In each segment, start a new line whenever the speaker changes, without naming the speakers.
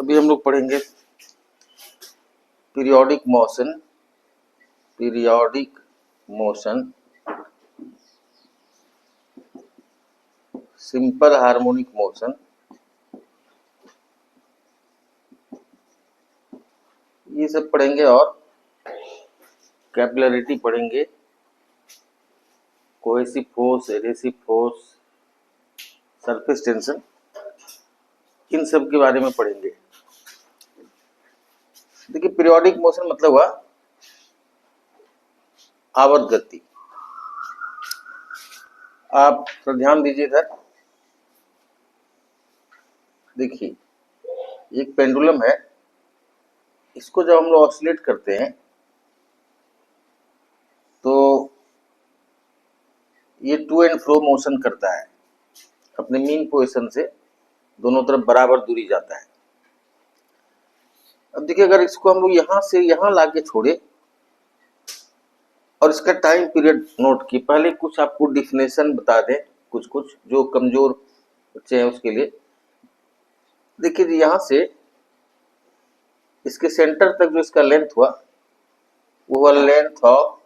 अभी हम लोग पढ़ेंगे periodic motion, simple harmonic motion, ये सब पढ़ेंगे और कैपिलरिटी पढ़ेंगे, cohesive force, adhesive force, surface tension, इन सब के बारे में पढ़ेंगे। देखिए पीरियोडिक मोशन मतलब हुआ आवर्त गति। आप तो ध्यान दीजिए इधर, देखिए एक पेंडुलम है, इसको जब हम लोग ऑसिलेट करते हैं तो ये टू एंड फ्रो मोशन करता है, अपने मीन पोजीशन से दोनों तरफ बराबर दूरी जाता है। अब देखिए अगर इसको हम लोग यहां से यहां लाके छोड़े और इसका टाइम पीरियड नोट किए, पहले कुछ आपको डिफिनेशन बता दें, कुछ जो कमजोर बच्चे हैं उसके लिए। देखिए यहां से इसके सेंटर तक जो इसका लेंथ हुआ वो हुआ length of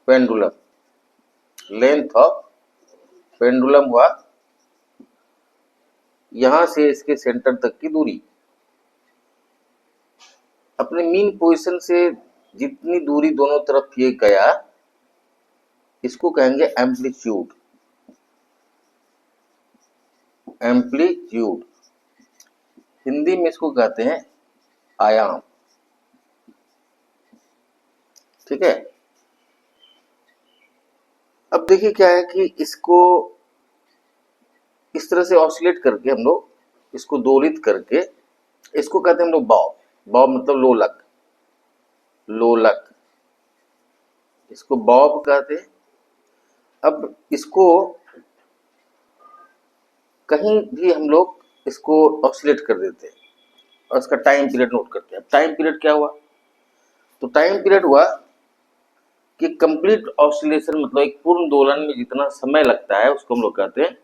pendulum, length of pendulum हुआ यहां से इसके सेंटर तक की दूरी। अपने मीन पोजीशन से जितनी दूरी दोनों तरफ ये गया इसको कहेंगे एम्पलीट्यूड। एम्पलीट्यूड हिंदी में इसको कहते हैं आयाम, ठीक है। अब देखिए क्या है कि इसको इस तरह से ऑसिलेट करके हम लोग इसको दोलित करके इसको कहते हैं हम लोग बॉब। बॉब मतलब लोलक, लोलक इसको बॉब कहते हैं। अब इसको कहीं भी हम लोग इसको ऑसिलेट कर देते हैं और इसका टाइम पीरियड नोट करते हैं। अब टाइम पीरियड क्या हुआ, तो टाइम पीरियड हुआ कि कंप्लीट ऑसिलेशन मतलब एक पूर्ण दोलन में जितना समय लगता है उसको हम लोग कहते हैं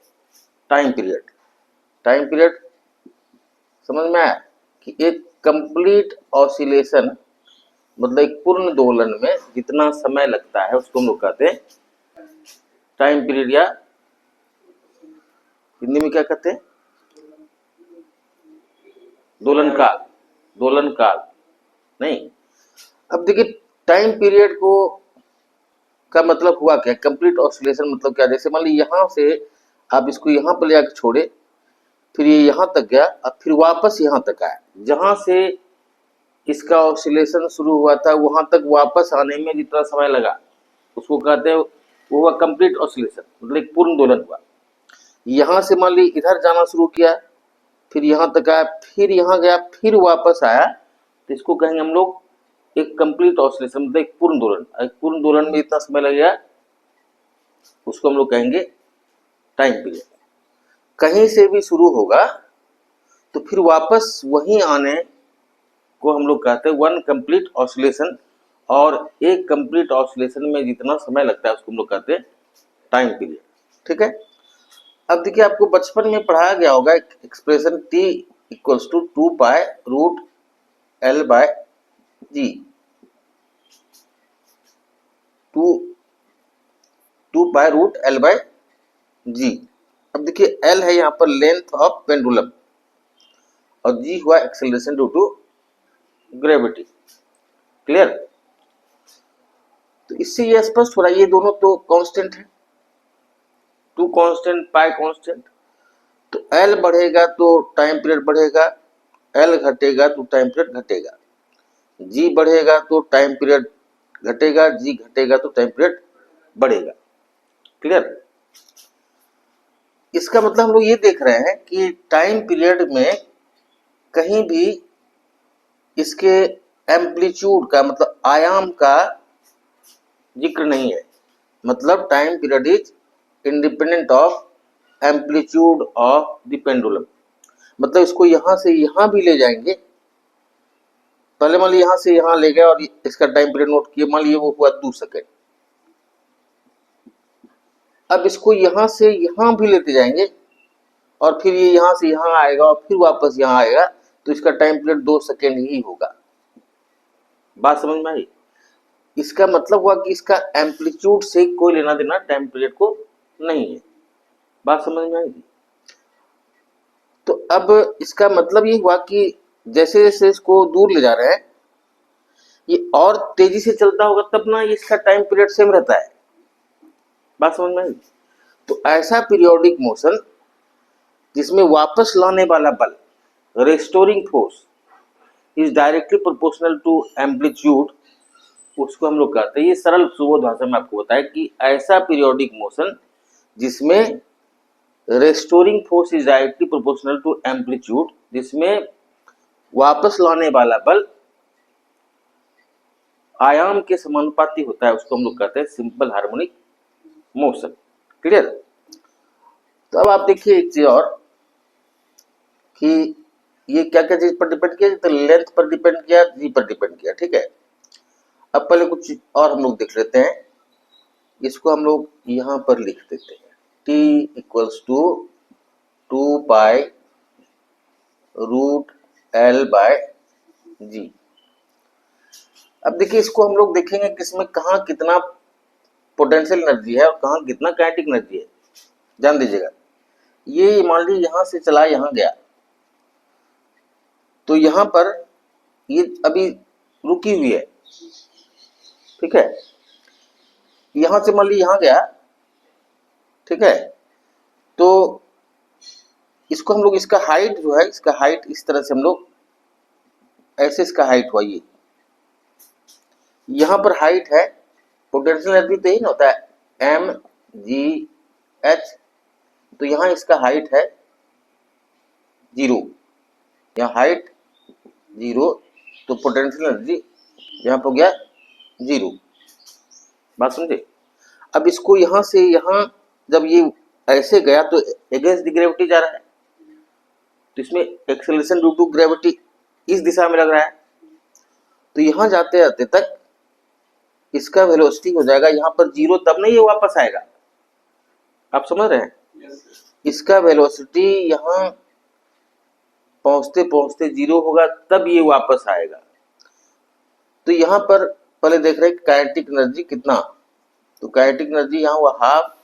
टाइम पीरियड। टाइम पीरियड समझ में आया कि एक कंप्लीट ऑसिलेशन मतलब एक पूर्ण दोलन में जितना समय लगता है उसको हम लोग कहते हैं टाइम पीरियड, या हिंदी में क्या कहते हैं दोलन काल। दोलन काल नहीं। अब देखिए टाइम पीरियड को का मतलब हुआ क्या, कंप्लीट ऑसिलेशन मतलब क्या, जैसे मान लीजिए यहां से आप इसको यहां पर ले आकर छोड़े, फिर ये यहां तक गया और फिर वापस यहां तक आया, जहां से इसका ऑसिलेशन शुरू हुआ था वहां तक वापस आने में जितना समय लगा उसको कहते हैं वो हुआ कंप्लीट ऑसिलेशन मतलब एक पूर्ण दोलन हुआ। यहां से मान ली इधर जाना शुरू किया, फिर यहां तक आया, फिर यहां गया, फिर वापस आया, तो इसको कहेंगे हम लोग एक कंप्लीट ऑसिलेशन मतलब एक पूर्ण दोलन। एक पूर्ण दोलन में इतना समय लगेगा उसको हम लोग कहेंगे टाइम पीरियड। कहीं से भी शुरू होगा तो फिर वापस वहीं आने को हम लोग कहते हैं वन कंप्लीट ऑसिलेशन, और एक कंप्लीट ऑसिलेशन में जितना समय लगता है उसको हम लोग कहते हैं टाइम पीरियड, ठीक है। अब देखिए आपको बचपन में पढ़ाया गया होगा expression t equals to 2 pi root L by g, 2 pi root L by g. अब देखिए L है यहाँ पर लेंथ ऑफ पेंडुलम और G हुआ acceleration due to gravity, clear. तो इससे ये स्पष्ट हो रहा है ये दोनों तो कांस्टेंट है, 2 कांस्टेंट पाई कांस्टेंट, तो L बढ़ेगा तो टाइम पीरियड बढ़ेगा, L घटेगा तो टाइम पीरियड घटेगा, G बढ़ेगा तो टाइम पीरियड घटेगा, G घटेगा तो टाइम पीरियड बढ़ेगा, क्लियर। इसका मतलब हम लोग ये देख रहे हैं कि टाइम पीरियड में कहीं भी इसके एम्पलीट्यूड का मतलब आयाम का जिक्र नहीं है, मतलब time period is independent of amplitude of the pendulum. मतलब इसको यहां से यहां भी ले जाएंगे, पहले मान लीजिए यहां से यहां ले गए और इसका टाइम पीरियड नोट किए, मान लीजिए वो हुआ 2 सेकेंड। अब इसको यहां से यहां भी लेते जाएंगे और फिर ये यहाँ से यहाँ आएगा और फिर वापस यहाँ आएगा, तो इसका टाइम पीरियड 2 सेकेंड ही होगा। बात समझ में आई? इसका मतलब हुआ कि इसका एम्पलीट्यूड से कोई लेना देना टाइम पीरियड को नहीं है। बात समझ में आएगी? तो अब इसका मतलब ये हुआ कि जैसे जैसे इसको दूर ले जा रहे हैं, ये और तेजी से चलता होगा तब ना ये इसका टाइम पीरियड सेम रहता है। बात समझ में आई? तो ऐसा पीरियोडिक मोशन जिसमें वापस लाने वाला बल, restoring force, is directly proportional to amplitude, उसको हम लोग कहते हैं, ये सरल सुबोध भाषा में आपको बताया कि ऐसा पीरियोडिक मोशन जिसमें restoring force is directly proportional to amplitude, जिसमें वापस लाने वाला बल आयाम के समानुपाती होता है, उसको हम लोग कहते हैं सिंपल हार्मोनिक मोशन। क्लियर? तो अब आप देखिए एक चीज और कि ये क्या क्या चीज पर डिपेंड किया, तो लेंथ पर डिपेंड किया, जी पर डिपेंड किया। ठीक है, अब पहले कुछ और हम लोग देख लेते हैं। इसको हम लोग यहां पर लिख देते हैं, t equals to 2 pi root L by g. अब देखिए इसको हम लोग देखेंगे कि इसमें कहाँ कितना पोटेंशियल एनर्जी है और कहाँ कितना काइनेटिक एनर्जी है। ध्यान दीजिएगा, ये मान लीजिए यहां से चला यहां गया, तो यहां पर ये अभी रुकी हुई है। ठीक है, यहां से मान लीजिए यहां गया, ठीक है, तो इसको हम लोग, इसका हाइट जो है, इसका हाइट इस तरह से हम लोग ऐसे, इसका हाइट हुआ ये, यहां पर हाइट है, पोटेंशियल एनर्जी तो यही ना होता है एम जी एच, तो यहां इसका हाइट है 0, यहाँ हाइट 0, तो पोटेंशियल एनर्जी यहाँ पर हो गया 0। बात समझे? अब इसको यहां से यहां जब ये ऐसे गया तो अगेंस्ट द ग्रेविटी जा रहा है, तो इसमें एक्सेलरेशन ड्यू टू ग्रेविटी इस दिशा में लग रहा है, तो यहां जाते जाते तक इसका वेलोसिटी हो जाएगा यहाँ पर 0, तब नहीं ये वापस आएगा। आप समझ रहे हैं? इसका वेलोसिटी यहाँ पहुंचते पहुंचते 0 होगा, तब ये वापस आएगा। तो यहाँ पर पहले देख रहे हैं काइनेटिक एनर्जी कितना, तो काइनेटिक एनर्जी यहाँ हुआ हाफ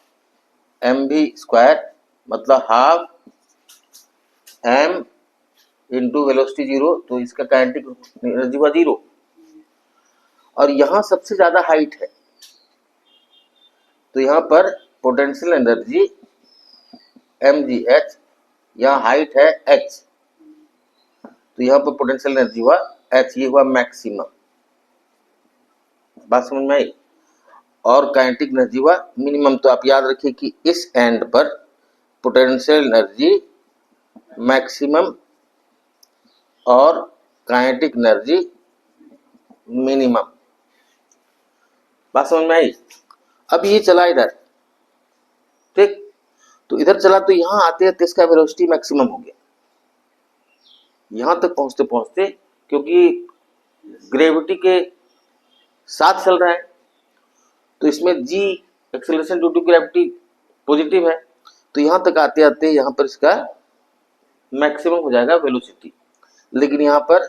एम वी स्क्वायर, मतलब हाफ एम इंटू वेलोसिटी 0, तो इसका काइनेटिक एनर्जी हुआ 0। और यहाँ सबसे ज्यादा हाइट है, तो यहाँ पर potential energy M G H, यहाँ हाइट है h, तो यहाँ पर पोटेंशियल एनर्जी हुआ h, ये हुआ मैक्सिमम। बात समझ में आई? और काइनेटिक एनर्जी हुआ मिनिमम। तो आप याद रखिए कि इस एंड पर पोटेंशियल एनर्जी मैक्सिमम और काइनेटिक एनर्जी मिनिमम। बात समझ में आई? अब ये चला इधर, ठीक, तो इधर चला, तो यहां आते हैं तो इसका वेलोसिटी मैक्सिमम हो गया यहां तक पहुंचते पहुंचते, क्योंकि ग्रेविटी के साथ चल रहा है, तो इसमें g acceleration due to gravity positive है, तो यहां तक आते आते यहां पर इसका मैक्सिमम हो जाएगा वेलोसिटी। लेकिन यहाँ पर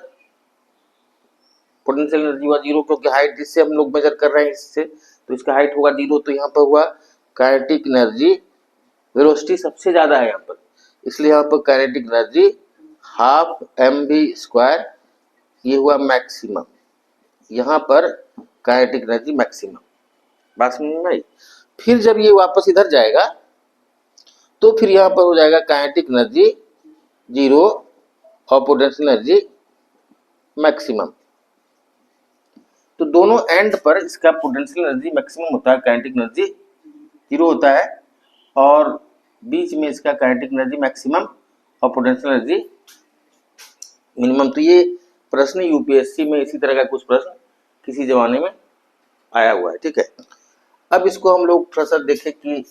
पोटेंशियल एनर्जी हुआ 0, क्योंकि हाइट जिससे हम लोग मेजर कर रहे हैं इससे, तो इसका हाइट होगा 0, तो यहाँ पर हुआ काइनेटिक एनर्जी, वेलोसिटी सबसे ज्यादा है यहाँ पर, इसलिए यहाँ पर kinetic energy half M V square, ये हुआ मैक्सिमम, यहाँ पर काइनेटिक एनर्जी मैक्सिमम। बात समझ में आई? फिर जब ये वापस इधर जाएगा तो फिर यहाँ पर हो जाएगा काइनेटिक एनर्जी 0 और पोटेंशियल एनर्जी मैक्सिमम। तो दोनों एंड पर इसका पोटेंशियल एनर्जी मैक्सिमम होता है, काइनेटिक एनर्जी 0 होता है, और बीच में इसका काइनेटिक एनर्जी मैक्सिमम और पोटेंशियल एनर्जी मिनिमम। तो ये प्रश्न यूपीएससी में इसी तरह का कुछ प्रश्न किसी जमाने में आया हुआ है। ठीक है, अब इसको हम लोग थोड़ा सा देखें कि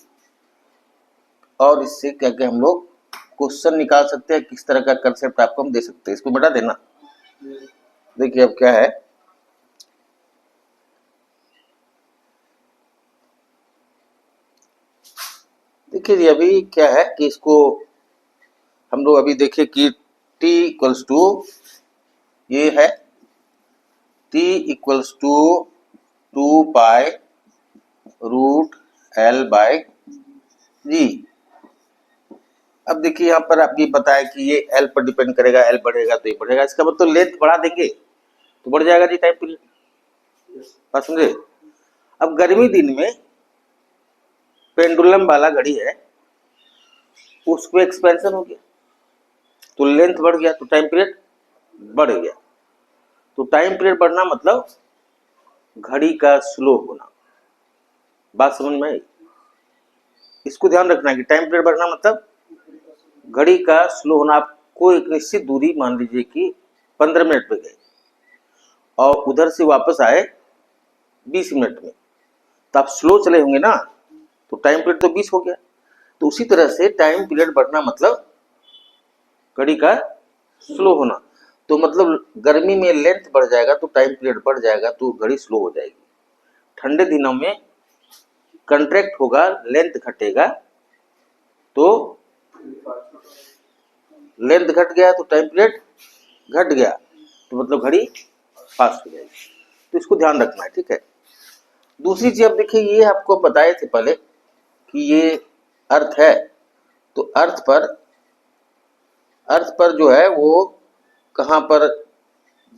और इससे क्या क्या हम लोग क्वेश्चन निकाल सकते हैं, किस तरह का कंसेप्ट आपको हम दे सकते हैं, इसको बता देना। देखिए अब क्या है, देखिए अभी क्या है कि इसको हम लोग अभी देखें कि t इक्वल्स टू ये है t equals to 2 pi root L by g. अब देखिए यहाँ पर आप ये बताया कि ये L पर डिपेंड करेगा, L बढ़ेगा तो ये बढ़ेगा, इसका मतलब लेंथ बढ़ा देंगे तो बढ़ जाएगा जी टाइम पीरियड। बात समझे? अब गर्मी दिन में पेंडुलम वाला घड़ी है, उसको एक्सपेंशन हो गया तो लेंथ बढ़ गया तो टाइम पीरियड बढ़ गया। तो टाइम पीरियड बढ़ना मतलब घड़ी का स्लो होना। बात समझ में आई? इसको ध्यान रखना है कि टाइम पीरियड बढ़ना मतलब घड़ी का स्लो होना। आपको एक निश्चित दूरी मान लीजिए कि 15 मिनट पे गए और उधर से वापस आए 20 मिनट में, तो आप स्लो चले होंगे ना, तो टाइम पीरियड तो 20 हो गया। तो उसी तरह से टाइम पीरियड बढ़ना मतलब घड़ी का स्लो होना। तो मतलब गर्मी में लेंथ बढ़ जाएगा तो टाइम पीरियड बढ़ जाएगा तो घड़ी स्लो हो जाएगी। ठंडे दिनों में कंट्रैक्ट होगा, लेंथ घटेगा, तो लेंथ घट गया तो टाइम पीरियड घट गया, तो मतलब घड़ी फास्ट हो जाएगी। तो इसको ध्यान रखना है, ठीक है। दूसरी चीज अब देखिए, ये आपको बताए थे पहले कि ये अर्थ है, तो अर्थ पर जो है वो कहाँ पर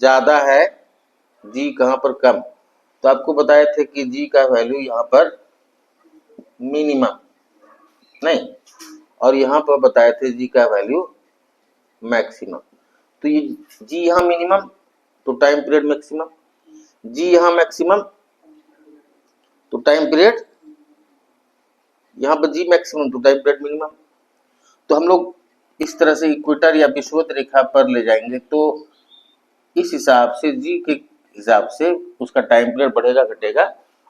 ज्यादा है, जी कहाँ पर कम। तो आपको बताए थे कि जी का वैल्यू यहाँ पर मिनिमम नहीं, और यहाँ पर बताए थे जी का वैल्यू मैक्सिमम। तो ये जी यहाँ मिनिमम तो टाइम पीरियड मैक्सिमम, जी यहाँ मैक्सिमम तो टाइम पीरियड, यहाँ पर जी मैक्सिमम तो टाइम पीरियड मिनिमम। तो हम लोग इस तरह से इक्वेटर या विषुवत रेखा पर ले जाएंगे तो इस हिसाब से जी के हिसाब से उसका टाइम पीरियड बढ़ेगा घटेगा,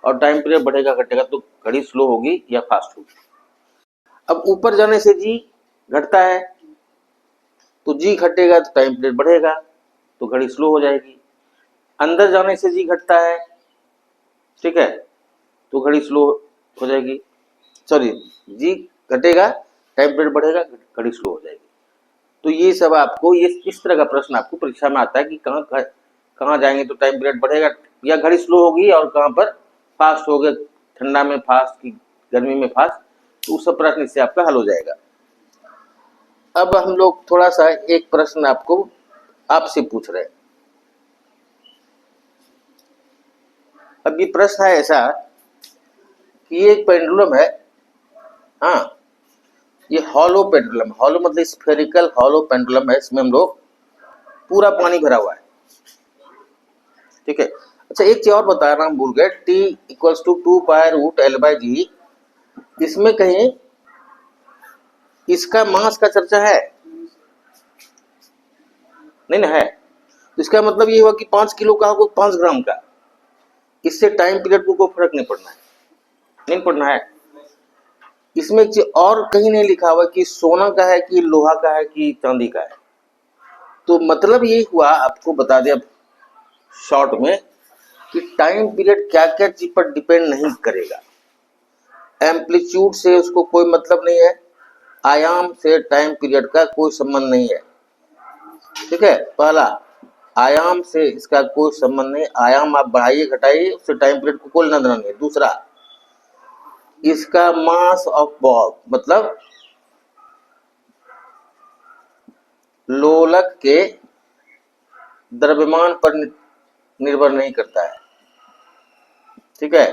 और टाइम पीरियड बढ़ेगा घटेगा तो घड़ी स्लो होगी या फास्ट होगी। अब ऊपर जाने से जी घटता है तो जी घटेगा तो टाइम पीरियड बढ़ेगा तो घड़ी स्लो हो जाएगी। अंदर जाने से जी घटता है, ठीक है, तो घड़ी स्लो हो जाएगी। सॉरी, जी घटेगा टाइम पीरियड बढ़ेगा घड़ी स्लो हो जाएगी। तो ये सब आपको, ये इस तरह का प्रश्न आपको परीक्षा में आता है कि कहाँ जाएंगे तो टाइम पीरियड बढ़ेगा या घड़ी स्लो होगी, और कहाँ पर फास्ट हो गया, ठंडा में फास्ट की गर्मी में फास्ट, तो उस सब प्रश्न इससे आपका हल हो जाएगा। अब हम लोग थोड़ा सा एक प्रश्न आपसे पूछ रहे हैं। अब ये प्रश्न है ऐसा कि ये एक पेंडुलम है, हाँ, ये हॉलो पेंडुलम, हॉलो मतलब स्फेरिकल हॉलो पेंडुलम है। इसमें हम लोग पूरा पानी भरा हुआ है, ठीक है। अच्छा, एक चीज और बताना हम भूल गए, t equals to 2 pi root L by g. इसमें कहीं इसका मास का चर्चा है नहीं ना? है, तो इसका मतलब ये हुआ कि 5 किलो का होगा 5 ग्राम का, इससे टाइम पीरियड को कोई फर्क नहीं पड़ना है, नहीं पड़ना है। इसमें एक चीज और कहीं नहीं लिखा हुआ कि सोना का है कि लोहा का है कि चांदी का है। तो मतलब ये हुआ, आपको बता दें अब शॉर्ट में, कि टाइम पीरियड क्या क्या चीज पर डिपेंड नहीं करेगा। एम्पलीट्यूड से उसको कोई मतलब नहीं है, आयाम से टाइम पीरियड का कोई संबंध नहीं है, ठीक है। पहला, आयाम से इसका कोई संबंध नहीं, आयाम आप बढ़ाइए घटाइए उससे टाइम पीरियड को कोई लेना नहीं है। दूसरा, इसका मास ऑफ बॉब मतलब लोलक के द्रव्यमान पर निर्भर नहीं करता है, ठीक है।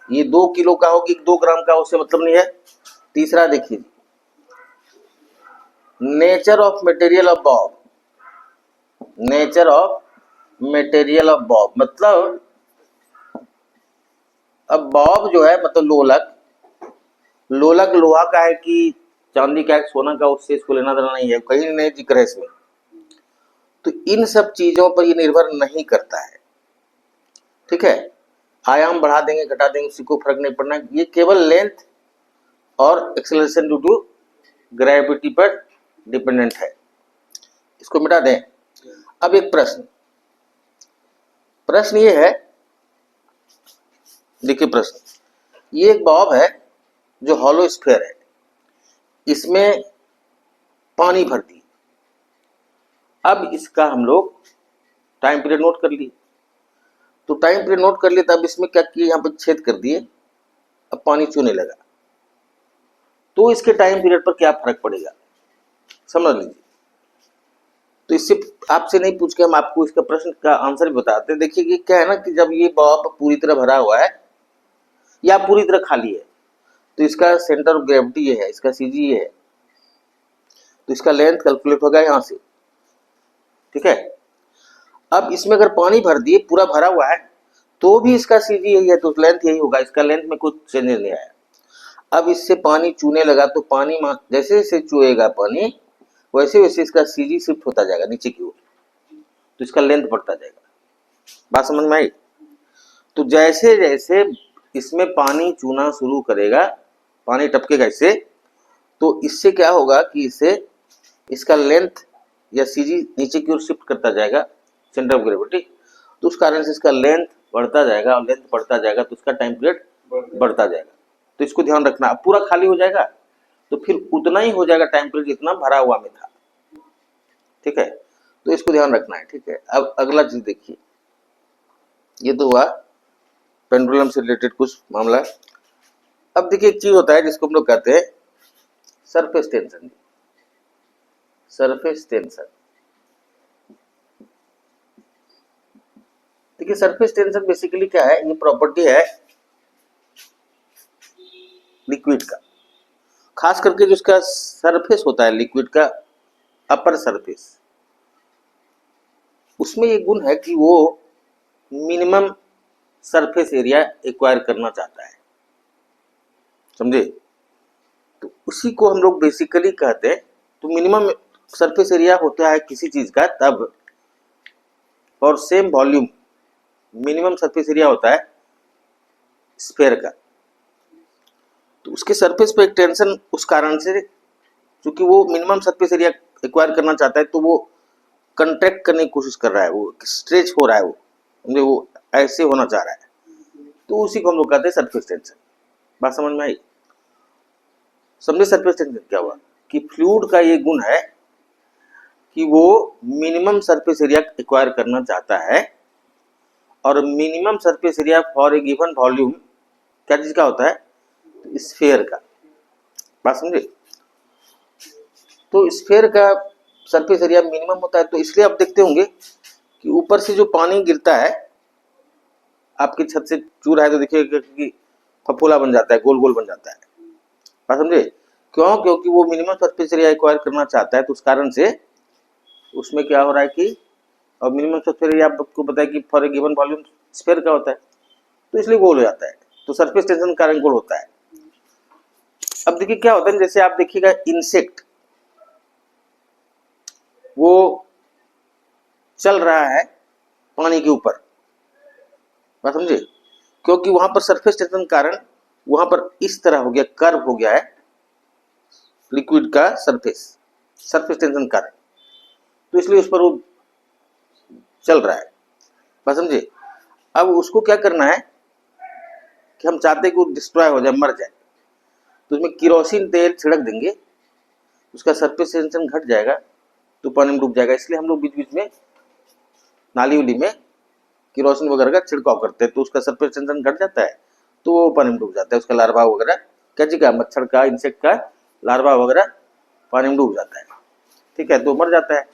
ये 2 किलो का हो कि 2 ग्राम का, उससे मतलब नहीं है। तीसरा देखिए, nature of material of Bob, nature of material of Bob मतलब अब बॉब जो है मतलब लोलक लोहा का है कि चांदी का है सोना का, उससे इसको लेना देना नहीं है, कहीं नहीं जिक्र है इसमें। तो इन सब चीजों पर ये निर्भर नहीं करता है, ठीक है। आयाम बढ़ा देंगे घटा देंगे उससे कोई फर्क नहीं पड़ना, ये केवल लेंथ और एक्सेलरेशन ड्यू टू ग्रेविटी पर डिपेंडेंट है। इसको मिटा दें। अब एक प्रश्न ये है, देखिए प्रश्न, ये एक बॉब है जो हॉलो स्फीयर है, इसमें पानी भर दी, अब इसका हम लोग टाइम पीरियड नोट कर लिए। तो टाइम पीरियड नोट कर लिए, तब इसमें क्या किए, यहाँ पर छेद कर दिए, अब पानी चूने लगा। तो इसके टाइम पीरियड पर क्या फर्क पड़ेगा, समझ लीजिए। तो इससे आपसे नहीं पूछ के हम आपको इसका प्रश्न का आंसर भी बताते हैं। देखिए कि क्या है ना, कि जब ये बॉब पूरी तरह भरा हुआ है या पूरी तरह खाली है, तो इसका सेंटर ऑफ ग्रेविटी ये है, इसका सीजी ये है, तो इसका लेंथ कैलकुलेट होगा यहाँ से, ठीक है। अब इसमें अगर पानी भर दिए, पूरा भरा हुआ है, तो भी इसका सीजी यही है, तो लेंथ यही होगा, इसका लेंथ में कुछ चेंजेस नहीं आया। अब इससे पानी चूने लगा, तो पानी जैसे जैसे चुएगा पानी, वैसे वैसे इसका सीजी शिफ्ट होता जाएगा नीचे की ओर, तो इसका लेंथ बढ़ता जाएगा। बात समझ में आई। तो जैसे जैसे इसमें पानी चूना शुरू करेगा, पानी टपकेगा इससे, तो इससे क्या होगा कि इससे इसका लेंथ या सीजी नीचे की ओर शिफ्ट करता जाएगा, सेंटर ऑफ ग्रेविटी, तो उस कारण से इसका लेंथ बढ़ता जाएगा, और लेंथ बढ़ता जाएगा तो इसका टाइम पीरियड बढ़ता जाएगा। तो इसको ध्यान रखना। अब पूरा खाली हो जाएगा तो फिर उतना ही हो जाएगा टाइम पीरियड जितना भरा हुआ में था, ठीक है। तो इसको ध्यान रखना है, ठीक है। अब अगला चीज देखिए, ये तो हुआ पेंडुलम से रिलेटेड कुछ मामला। अब देखिए एक चीज होता है जिसको हम लोग कहते हैं सरफेस टेंशन। सरफेस टेंशन, देखिए सरफेस टेंशन बेसिकली क्या है, ये प्रॉपर्टी है लिक्विड का, खास करके जो उसका सरफेस होता है लिक्विड का, अपर सरफेस, उसमें ये गुण है कि वो मिनिमम सरफेस एरिया एक्वायर करना चाहता है, समझे। तो उसी को हम लोग बेसिकली कहते हैं। तो मिनिमम सरफेस एरिया होता है किसी चीज का तब, और same volume minimum surface area होता है स्फीयर का। तो उसके सरफेस पे एक टेंशन उस कारण से, क्योंकि वो मिनिमम सरफेस एरिया एक्वायर करना चाहता है, तो वो कंट्रैक्ट करने की कोशिश कर रहा है, वो स्ट्रेच हो रहा है, वो ऐसे होना चाह रहा है, तो उसी को हम लोग कहते हैं सरफेस टेंशन। बात समझ में आई। समझे सरफेस टेंशन क्या हुआ, कि फ्लूइड का ये गुण है कि वो मिनिमम सरफेस एरिया एक्वायर करना चाहता है, और minimum surface area for a given volume क्या चीज का होता है, स्फीयर का। बात समझे। तो स्फीयर का सरफेस एरिया मिनिमम होता है, तो इसलिए आप देखते होंगे कि ऊपर से जो पानी गिरता है, आपकी छत से चू रहा है, तो देखिए कि फफोला बन जाता है, गोल गोल बन जाता है। बात समझे। क्यों, क्योंकि वो मिनिमम सरफेस एरिया एक्वायर करना चाहता है, तो उस कारण से उसमें क्या हो रहा है कि, और मिनिमम सरफेस एरिया आपको पता है कि for a given volume sphere का होता है, तो इसलिए गोल हो जाता है, तो सरफेस टेंशन कारण गोल होता है। अब देखिए क्या होता है, जैसे आप देखिएगा इंसेक्ट वो चल रहा है पानी के ऊपर, बात समझे, क्योंकि वहां पर सरफेस टेंशन कारण वहां पर इस तरह हो गया, कर्व हो गया है लिक्विड का सरफेस टेंशन कारण, तो इसलिए उस पर वो चल रहा है। बात समझे। अब उसको क्या करना है कि हम चाहते हैं कि वो डिस्ट्रॉय हो जाए, मर जाए, तो उसमें केरोसिन तेल छिड़क देंगे, उसका सरफेस टेंशन घट जाएगा, तो पानी में डूब जाएगा। इसलिए हम लोग बीच बीच में नाली उली में केरोसिन वगैरह का छिड़काव करते हैं, तो उसका सरफेस टेंशन घट जाता है, तो वो पानी में डूब जाता है। उसका लार्वा वगैरह क्या चीज का, मच्छर का, इंसेक्ट का लार्वा वगैरह पानी में डूब जाता है, ठीक है, तो मर जाता है।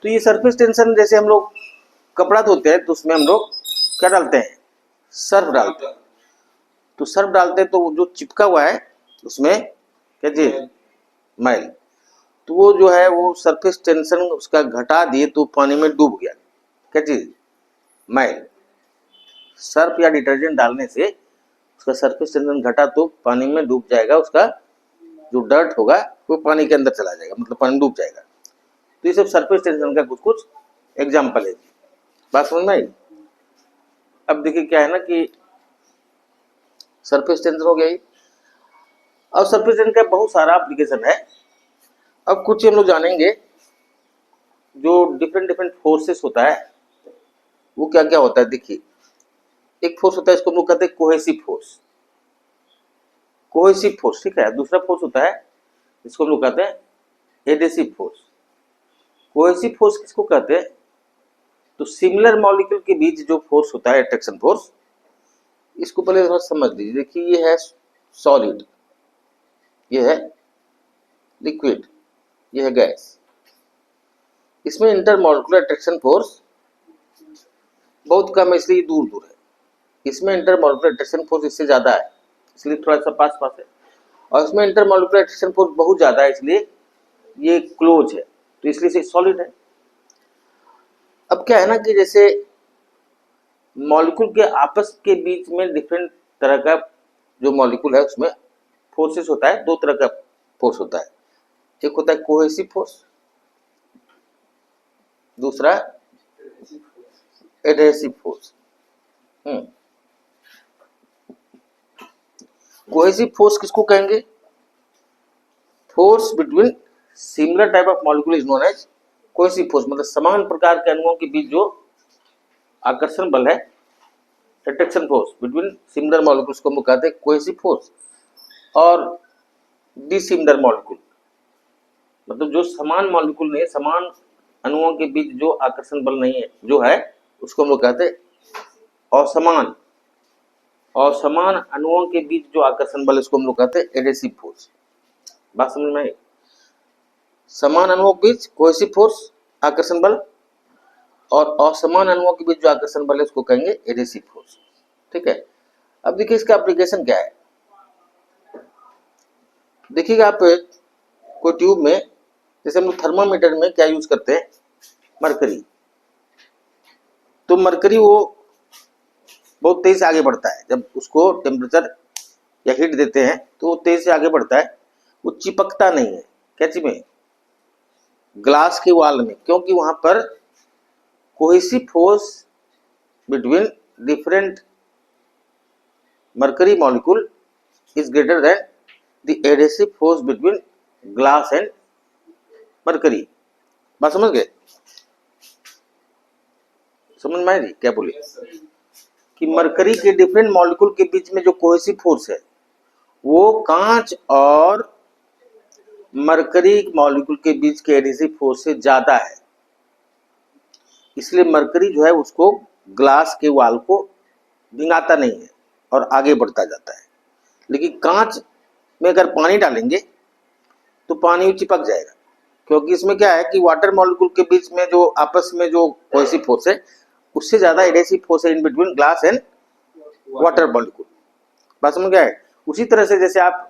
तो ये सरफेस टेंशन, जैसे हम लोग कपड़ा धोते हैं तो उसमें हम लोग क्या डालते हैं, सर्फ डालते हैं। तो सर्फ डालते हैं तो जो चिपका हुआ है उसमें क्या चीज, मैल, तो वो जो है वो सरफेस टेंशन उसका घटा दिए, तो पानी में डूब गया, क्या चीज, मैल। सर्फ या डिटर्जेंट डालने से उसका सरफेस टेंशन घटा, तो पानी में डूब जाएगा, उसका जो डर्ट होगा वो पानी के अंदर चला जाएगा, मतलब पानी में डूब जाएगा। तो ये सब सरफेस टेंशन का कुछ कुछ एग्जाम्पल है। बात समझ में आई। अब देखिए क्या है ना कि सरफेस टेंशन हो गई, और सरफेस टेंशन का बहुत सारा एप्लीकेशन है। अब कुछ हम लोग जानेंगे, जो डिफरेंट डिफरेंट फोर्सेस होता है वो क्या क्या होता है। देखिए एक फोर्स होता है, इसको हम लोग कहते हैं कोहेसिव फोर्स, कोहेसिव फोर्स, ठीक है। दूसरा फोर्स होता है, इसको हम लोग कहते हैं एडेसिव फोर्स, कोहेसिव फोर्स किसको कहते हैं? तो सिमिलर मॉलिक्यूल के बीच जो फोर्स होता है अट्रैक्शन फोर्स, इसको पहले थोड़ा समझ लीजिए। देखिए ये है सॉलिड, ये है लिक्विड, ये है गैस। इसमें इंटरमॉलिक्यूलर अट्रैक्शन फोर्स बहुत कम है, इसलिए दूर दूर है। इसमें इंटरमॉलिक्यूलर अट्रैक्शन फोर्स इससे ज्यादा है, इसलिए थोड़ा सा पास पास है। और इसमें इंटरमॉलिक्यूलर अट्रैक्शन फोर्स बहुत ज्यादा है, इसलिए ये क्लोज है, तो इसलिए से सॉलिड है। अब क्या है ना कि जैसे मॉलिक्यूल के आपस के बीच में डिफरेंट तरह का जो मॉलिक्यूल है उसमें फोर्सेस होता है, दो तरह का फोर्स होता है। एक होता है कोहेसिव फोर्स, दूसरा एडहेसिव फोर्स। कोहेसिव फोर्स किसको कहेंगे? Force between similar type of molecule is known as cohesive force. मतलब समान प्रकार के अणुओं के बीच जो आकर्षण बल है, attraction force between similar molecules को हम कहते हैं कोहेसिव फोर्स। और डिसिमिलर मॉलिक्यूल मतलब जो समान मॉलिक्यूल नहीं है, समान अणुओं के बीच जो आकर्षण बल नहीं है जो है, उसको हम लोग कहते हैं असमान। और समान अणुओं के बीच जो आकर्षण बल, इसको हम लोग कहते हैं एडहेसिव फोर्स। बात समझ में आई? समान अणुओं के बीच कोहेसिव फोर्स आकर्षण बल, और असमान अणुओं के बीच जो आकर्षण बल है उसको कहेंगे एडहेसिव फोर्स। ठीक है। अब देखिए इसका एप्लीकेशन क्या है। देखिएगा आप कोई ट्यूब में, जैसे हम लोग थर्मामीटर में क्या यूज करते हैं, मरकरी। तो मरकरी वो बहुत तेज से आगे बढ़ता है, जब उसको टेम्परेचर या हीट देते हैं तो वो तेज से आगे बढ़ता है, वो चिपकता नहीं है कैंची में, ग्लास के वॉल में, क्योंकि वहां पर cohesive force between different mercury molecule is greater then the adhesive force between glass and mercury. बात समझ गए? समझ में आई क्या बोली? कि मरकरी के डिफरेंट मॉलिक्यूल के बीच में जो कोहेसिव फोर्स है वो कांच और मरकरी मॉलिक्यूल के बीच के एडहेसिव फोर्स से ज्यादा है। इसलिए मरकरी जो है उसको ग्लास के वाल को भिंगाता नहीं है और आगे बढ़ता जाता है। लेकिन कांच में अगर पानी डालेंगे तो पानी चिपक जाएगा, क्योंकि इसमें क्या है कि वाटर मॉलिक्यूल के बीच में जो आपस में जो कोहेसिव फोर्स है उससे ज्यादा एडहेसिव फोर्स है इन between glass and water molecule. बात समझ गया है? उसी तरह से जैसे आप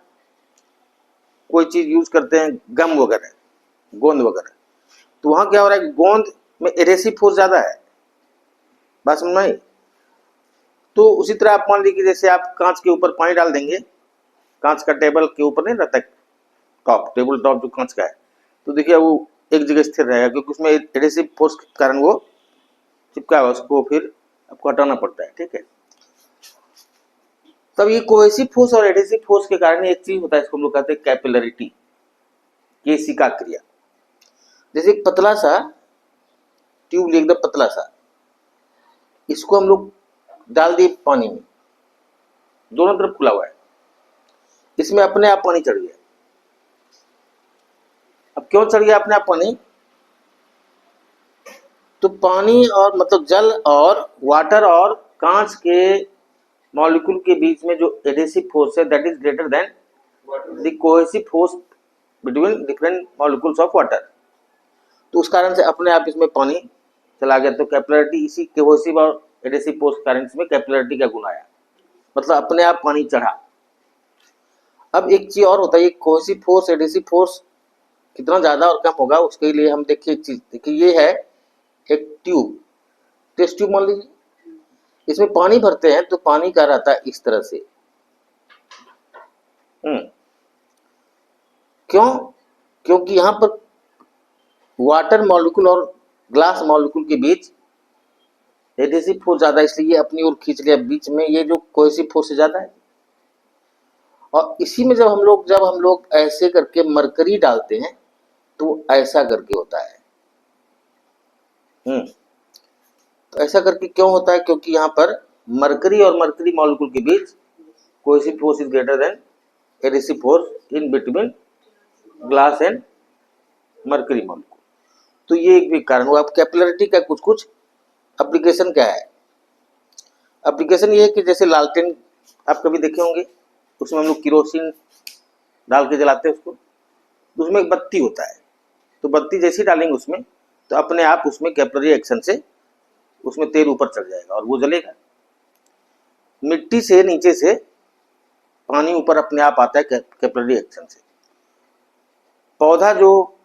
कोई चीज यूज करते हैं, गम वगैरह, गोंद वगैरह, तो वहां क्या हो रहा है कि गोंद में एडहेसिव फोर्स ज्यादा है। बात समझ में आई? तो उसी तरह आप मान लीजिए जैसे आप कांच के ऊपर पानी डाल देंगे, कांच का टेबल के ऊपर नहीं रहता टॉप, टेबल टॉप जो कांच का है, तो देखिए वो एक जगह स्थिर रहेगा, क्योंकि उसमें एडहेसिव फोर्स के कारण वो चिपका हुआ, उसको फिर आपको हटाना पड़ता है। ठीक है। तब ये कोहेसिव फोर्स और एडहेसिव फोर्स के कारण एक चीज होता है, इसको हम लोग कहते हैं कैपिलरिटी, केशिका क्रिया। जैसे एक पतला सा ट्यूब, एकदम पतला सा, इसको हम लोग डाल दिए पानी में, दोनों तरफ खुला हुआ है, इसमें अपने आप पानी चढ़ गया। अब क्यों चढ़ गया अपने आप पानी? तो पानी और मतलब जल और वाटर और कांच के मॉलिक्यूल के बीच में जो एडहेसिव फोर्स है that is greater then the cohesive force between different molecules of water. तो उस कारण से अपने आप इसमें पानी चला गया। तो कैपिलरिटी, इसी कोहेसिव और एडहेसिव फोर्स के कारण इसमें कैपिलरिटी का गुण आया, मतलब अपने आप पानी चढ़ा। अब एक चीज और होता है, कोहेसिव फोर्स एडहेसिव फोर्स कितना ज्यादा और कम होगा उसके लिए हम देखिए एक चीज, देखिए ये है एक ट्यूब, टेस्ट ट्यूब मान लीजिए, इसमें पानी भरते हैं तो पानी का रहता है इस तरह से। क्यों? क्योंकि यहां पर वाटर मॉलिक्यूल और ग्लास मॉलिक्यूल के बीच एडहेसिव फोर्स ज्यादा, इसलिए ये अपनी ओर खींच लिया, बीच में ये जो कोहेसिव फोर्स से ज्यादा है। और इसी में जब हम लोग ऐसे करके मरकरी डालते हैं तो ऐसा करके होता है। तो ऐसा करके क्यों होता है? क्योंकि यहाँ पर मरकरी और मरकरी मॉलिक्यूल के बीच cohesive force is greater than adhesive force in between glass and mercury molecule. तो ये एक भी कारण हुआ। अब कैपिलरिटी का कुछ कुछ एप्लीकेशन क्या है? एप्लीकेशन ये है कि जैसे लालटेन आप कभी देखे होंगे, उसमें हम लोग किरोसिन डाल के जलाते हैं उसको, तो उसमें एक बत्ती होता है, तो बत्ती जैसी डालेंगे उसमें तो अपने आप उसमें कैपिलरी एक्शन से उसमें तेल ऊपर चढ़ जाएगा और वो जलेगा। मिट्टी से नीचे से पानी ऊपर अपने आप आता है कैपिलरी एक्शन से। पौधा जो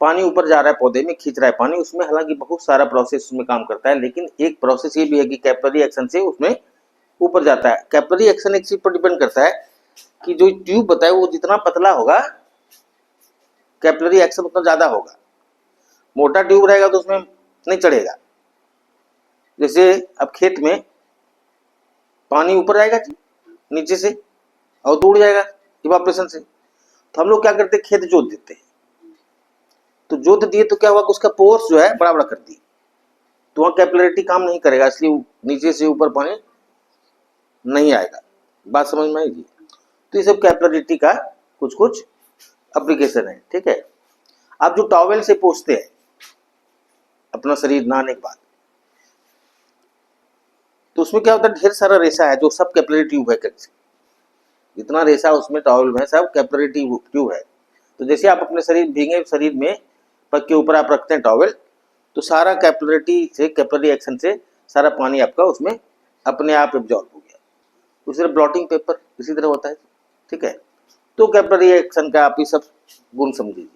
पानी ऊपर जा रहा है, पौधे में खींच रहा है पानी, उसमें हालांकि बहुत सारा प्रोसेस उसमें काम करता है, लेकिन एक प्रोसेस ये भी है कि कैपिलरी एक्शन से उसमें ऊपर जाता है। कैपिलरी एक्शन एक चीज पर डिपेंड करता है कि जो ट्यूब बताए वो जितना पतला होगा कैपिलरी एक्शन उतना ज्यादा होगा। मोटा ट्यूब रहेगा तो उसमें नहीं चढ़ेगा। जैसे अब खेत में पानी ऊपर आएगा जी नीचे से और तो उड़ जाएगा इवापोरेशन से, तो हम लोग क्या करते हैं, खेत जोत देते हैं। तो जोत दिए तो क्या हुआ कि उसका पोर्स जो है बड़ा बड़ा कर दिए, तो वहां कैपिलरिटी काम नहीं करेगा, इसलिए नीचे से ऊपर पानी नहीं आएगा। बात समझ में आएगी? तो ये सब कैपिलरिटी का कुछ कुछ एप्लीकेशन है। ठीक है। आप जो टॉवेल से पोंछते हैं अपना शरीर नहाने के बाद, तो उसमें क्या होता है, ढेर सारा रेशा है जो सब कैपिलरी ट्यूब है। जितना रेशा उसमें टॉवेल में सब कैपिलरी ट्यूब है। तो जैसे आप अपने शरीर भीगे शरीर में पग के ऊपर आप रखते हैं टॉवेल, तो सारा कैपिलरिटी से कैपिलरी एक्शन से सारा पानी आपका उसमें अपने आप एब्जॉर्ब हो गया। उसी तरह ब्लॉटिंग पेपर इसी तरह होता है। ठीक है। तो कैपिलरी एक्शन का आप ये सब गुण समझिए।